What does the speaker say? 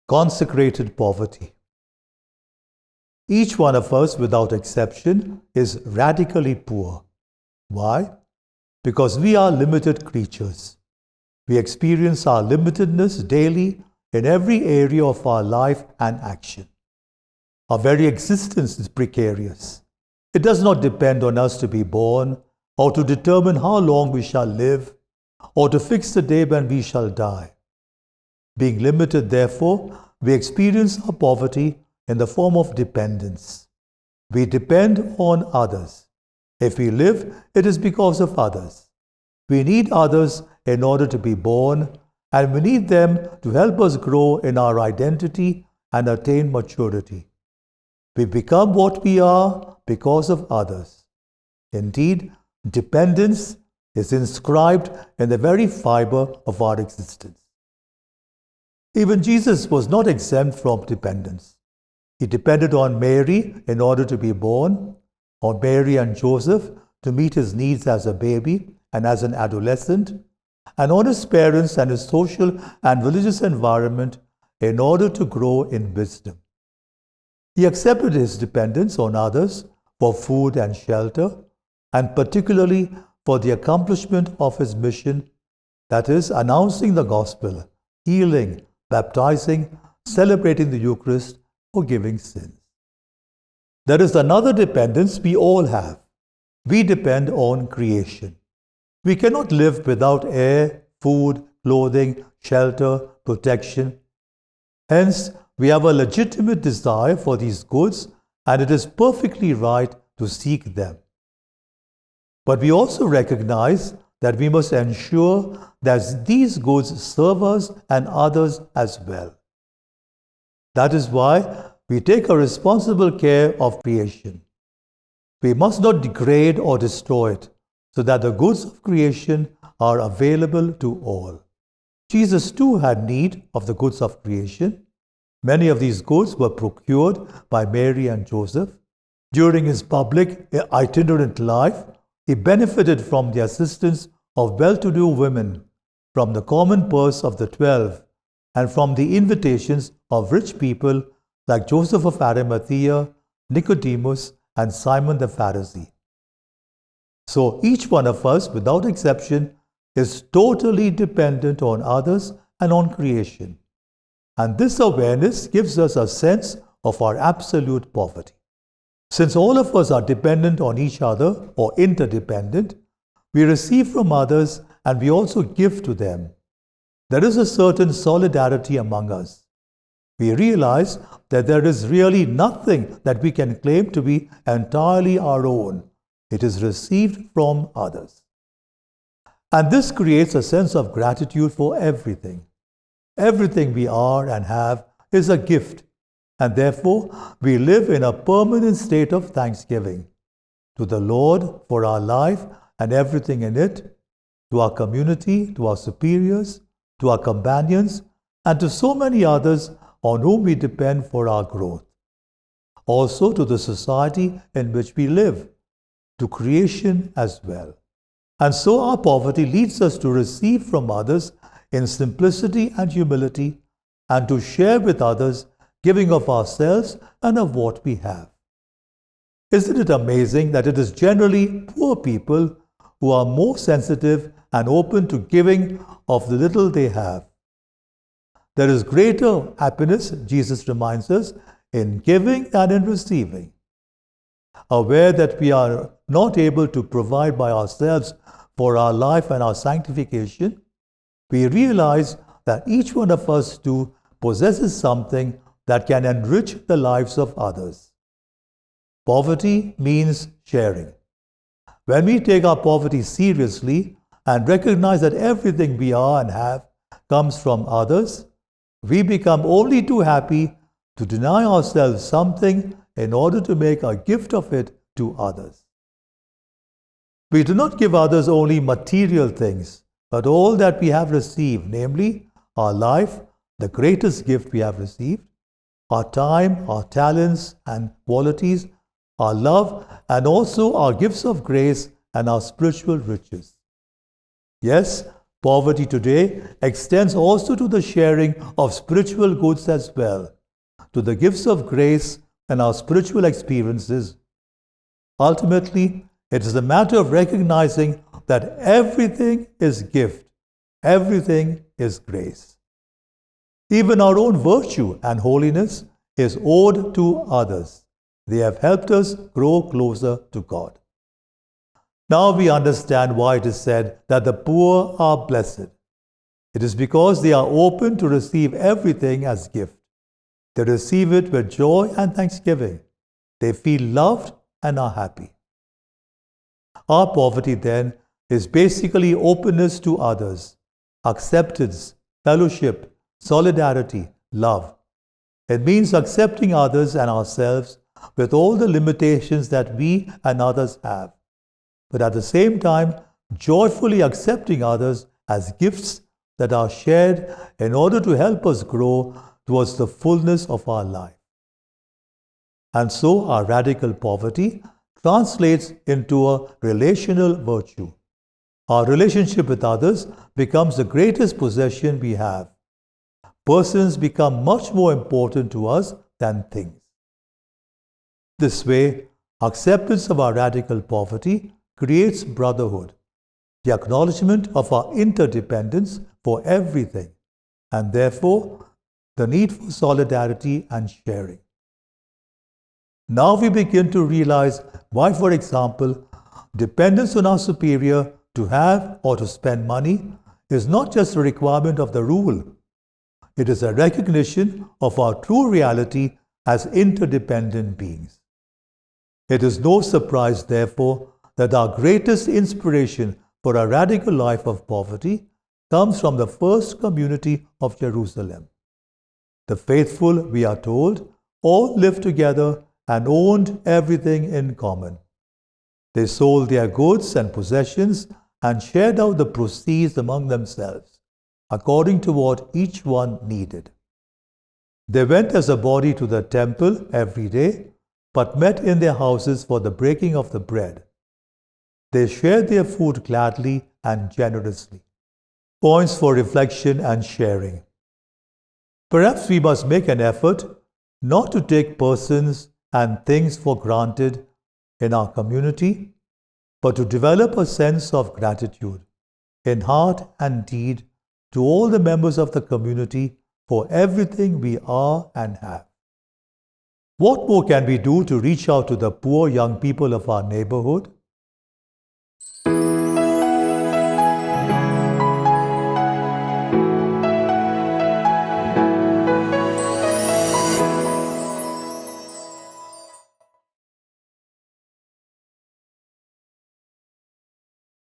Consecrated poverty. Each one of us, without exception, is radically poor. Why? Because we are limited creatures. We experience our limitedness daily in every area of our life and action. Our very existence is precarious. It does not depend on us to be born, or to determine how long we shall live, or to fix the day when we shall die. Being limited, therefore, we experience our poverty in the form of dependence. We depend on others. If we live, it is because of others. We need others in order to be born, and we need them to help us grow in our identity and attain maturity. We become what we are because of others. Indeed, dependence is inscribed in the very fiber of our existence. Even Jesus was not exempt from dependence. He depended on Mary in order to be born, on Mary and Joseph to meet his needs as a baby and as an adolescent, and on his parents and his social and religious environment in order to grow in wisdom. He accepted his dependence on others for food and shelter, and particularly for the accomplishment of his mission, that is, announcing the gospel, healing, baptizing, celebrating the Eucharist, forgiving sins. There is another dependence we all have. We depend on creation. We cannot live without air, food, clothing, shelter, protection. Hence, we have a legitimate desire for these goods, and it is perfectly right to seek them. But we also recognize that we must ensure that these goods serve us and others as well. That is why we take a responsible care of creation. We must not degrade or destroy it, so that the goods of creation are available to all. Jesus too had need of the goods of creation. Many of these goods were procured by Mary and Joseph. During his public itinerant life, he benefited from the assistance of well-to-do women, from the common purse of the 12, and from the invitations of rich people like Joseph of Arimathea, Nicodemus, and Simon the Pharisee. So each one of us, without exception, is totally dependent on others and on creation. And this awareness gives us a sense of our absolute poverty. Since all of us are dependent on each other or interdependent, we receive from others and we also give to them. There is a certain solidarity among us. We realize that there is really nothing that we can claim to be entirely our own. It is received from others. And this creates a sense of gratitude for everything. Everything we are and have is a gift, and therefore we live in a permanent state of thanksgiving to the Lord for our life and everything in it, to our community, to our superiors, to our companions, and to so many others on whom we depend for our growth. Also to the society in which we live, to creation as well. And so our poverty leads us to receive from others in simplicity and humility, and to share with others, giving of ourselves and of what we have. Isn't it amazing that it is generally poor people who are more sensitive and open to giving of the little they have? There is greater happiness, Jesus reminds us, in giving than in receiving. Aware that we are not able to provide by ourselves for our life and our sanctification, we realize that each one of us too possesses something that can enrich the lives of others. Poverty means sharing. When we take our poverty seriously and recognize that everything we are and have comes from others, we become only too happy to deny ourselves something in order to make a gift of it to others. We do not give others only material things, but all that we have received, namely our life, the greatest gift we have received, our time, our talents and qualities, our love, and also our gifts of grace and our spiritual riches. Yes, Poverty today extends also to the sharing of spiritual goods as well, to the gifts of grace and our spiritual experiences. Ultimately, it is a matter of recognizing that everything is gift, everything is grace. Even our own virtue and holiness is owed to others. They have helped us grow closer to God. Now we understand why it is said that the poor are blessed. It is because they are open to receive everything as gift. They receive it with joy and thanksgiving. They feel loved and are happy. Our poverty then is basically openness to others, acceptance, fellowship, solidarity, love. It means accepting others and ourselves with all the limitations that we and others have, but at the same time joyfully accepting others as gifts that are shared in order to help us grow towards the fullness of our life. And so our radical poverty translates into a relational virtue. Our relationship with others becomes the greatest possession we have. Persons become much more important to us than things. This way, acceptance of our radical poverty creates brotherhood, the acknowledgement of our interdependence for everything, and therefore the need for solidarity and sharing. Now we begin to realize why, for example, dependence on our superior to have or to spend money is not just a requirement of the rule. It is a recognition of our true reality as interdependent beings. It is no surprise, therefore, that our greatest inspiration for a radical life of poverty comes from the first community of Jerusalem. The faithful, we are told, all lived together and owned everything in common. They sold their goods and possessions and shared out the proceeds among themselves, according to what each one needed. They went as a body to the temple every day, but met in their houses for the breaking of the bread. They shared their food gladly and generously. Points for reflection and sharing. Perhaps we must make an effort not to take persons and things for granted in our community, but to develop a sense of gratitude in heart and deed to all the members of the community for everything we are and have. What more can we do to reach out to the poor young people of our neighborhood?